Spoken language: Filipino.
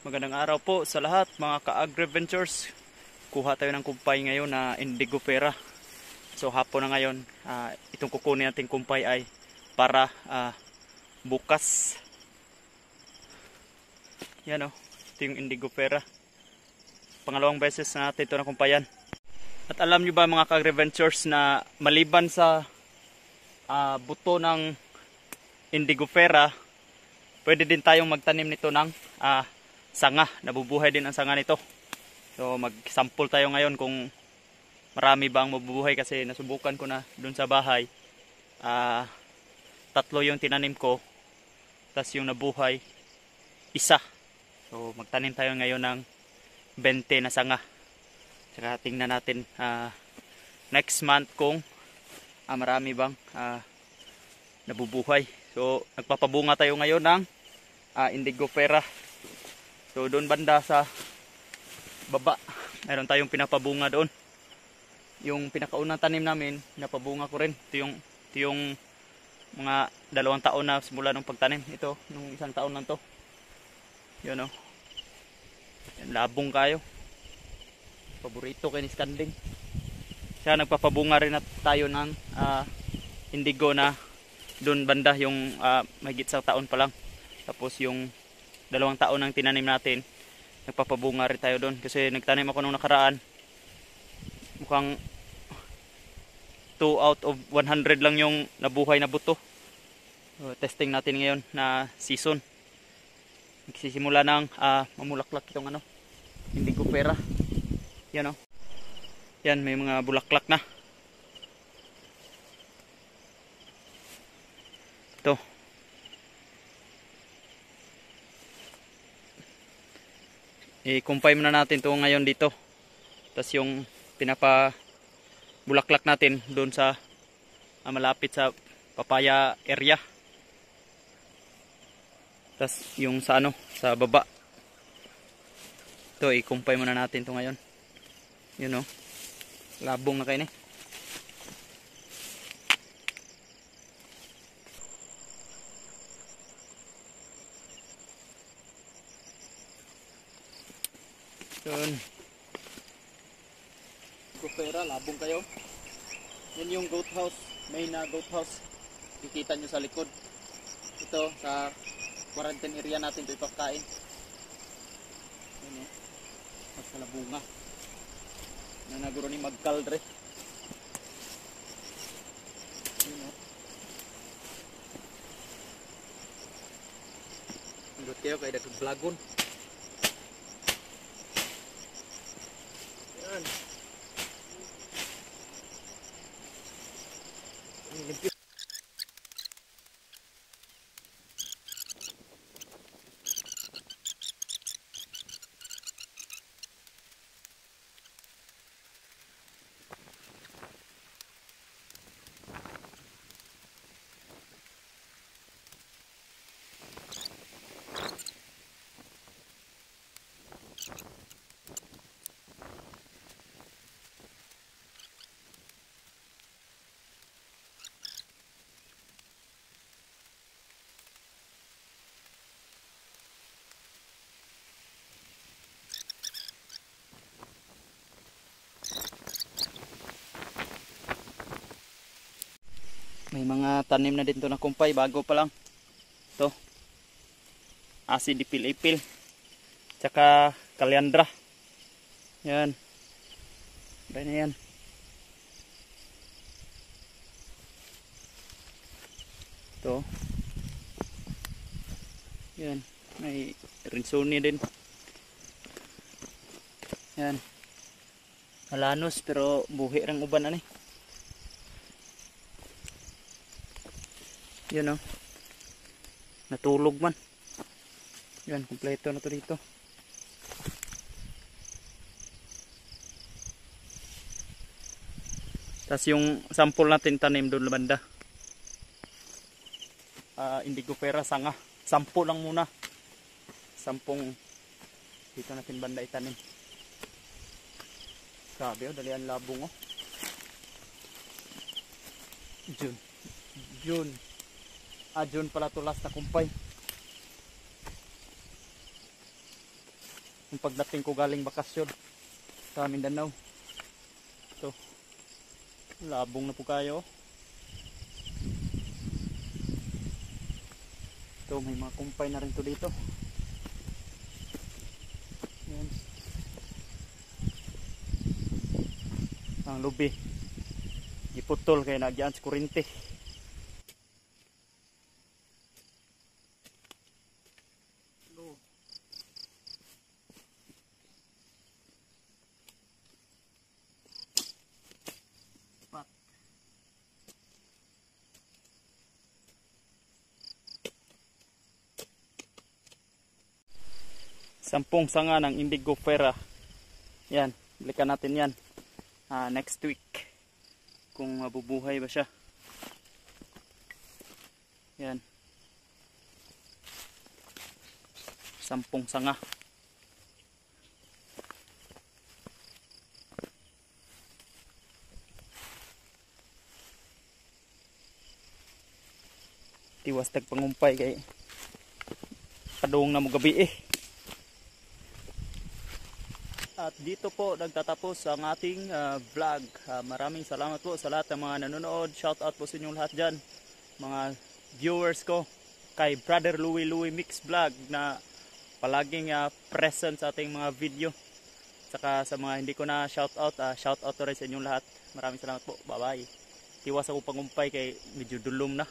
Magandang araw po sa lahat mga ka-Agri-Ventures. Kuha tayo ng kumpay ngayon na Indigofera. So hapon na ngayon, itong kukunin natin kumpay ay para bukas. Yan o, ito yung Indigofera. Pangalawang beses na natin ito na kumpayan. At alam nyo ba mga ka-Agri-Ventures na maliban sa buto ng Indigofera, pwede din tayong magtanim nito ng sanga. Nabubuhay din ang sanga nito. So mag-sample tayo ngayon kung marami ba ang mabubuhay, kasi nasubukan ko na dun sa bahay. 3 yung tinanim ko, tas yung nabuhay 1. So magtanim tayo ngayon ng 20 na sanga. Saka tingnan natin next month kung marami bang nabubuhay. So nagpapabunga tayo ngayon ng Indigofera. So doon banda sa baba, mayroon tayong pinapabunga doon. Yung pinakaunang tanim namin, napabunga ko rin. Ito yung mga 2 taon na simula nung pagtanim. Ito, nung 1 taon lang to. Yun o. Yan, labong kayo. Paborito kay ni Skanding. Kaya nagpapabunga rin na tayo ng indigo na doon banda, yung mahigit 1 taon pa lang. Tapos yung 2 taon ang tinanim natin, nagpapabunga rin tayo doon. Kasi nagtanim ako nung nakaraan, mukhang 2 out of 100 lang yung nabuhay na buto. So, testing natin ngayon na season. Nagsisimula ng mamulaklak itong Indigofera. Yan o. Yan, may mga bulaklak na. Ito. I-kumpay muna natin ito ngayon dito. Tapos yung pinapa-bulaklak natin doon sa malapit sa papaya area. Tapos yung sa sa baba. Ito, i-kumpay muna natin ito ngayon. Yun o. Labong na kayo ni. Yun. Indigofera, labong kayo. Yan yung goat house, main na goat house. Kikita nyo sa likod. Ito sa quarantine area natin ito ipakain. Yun o. Sa labunga. Nanaguro ni magkaldre. Yun o. Andot kayo kaya nag-vlogon. Yan. May mga tanim na din to na kumpay, bago pa lang. Ito. Acidipil-ipil. Tsaka Calyandra. Yan. Bahay na yan. Ito. Yan. May rinsuni din. Yan. Malanos pero buhi rang uban ani. Yun o. Natulog man. Yan, kompleto na to dito. Tapos yung sample natin tanim doon banda. Indigofera sanga. 10 lang muna. 10 dito natin banda itanim. Grabe o, dalian labong o. June. June pala to last na kumpay. yung pagdating ko galing bakasyon sa Mindanao. Ito, labong na po kayo. Ito, may mga kumpay na rin to dito. Yan. Ang lubi iputol kaya nagyan sa kurente. Sampung sanga ng Indigofera. Yan, balikan natin yan next week kung mabubuhay ba siya. Yan, 10 sanga. Tiwas tagpangumpay kay padung na mo gabi eh. At dito po nagtatapos ang ating vlog. Maraming salamat po sa lahat ng mga nanonood. Shout out po sa inyong lahat dyan, mga viewers ko. Kay Brother Louie Mix Vlog na palaging present sa ating mga video. Saka sa mga hindi ko na shout out to rin sa inyong lahat. Maraming salamat po. Bye bye. Tiwas ako pangumpay kay medyo dulong na.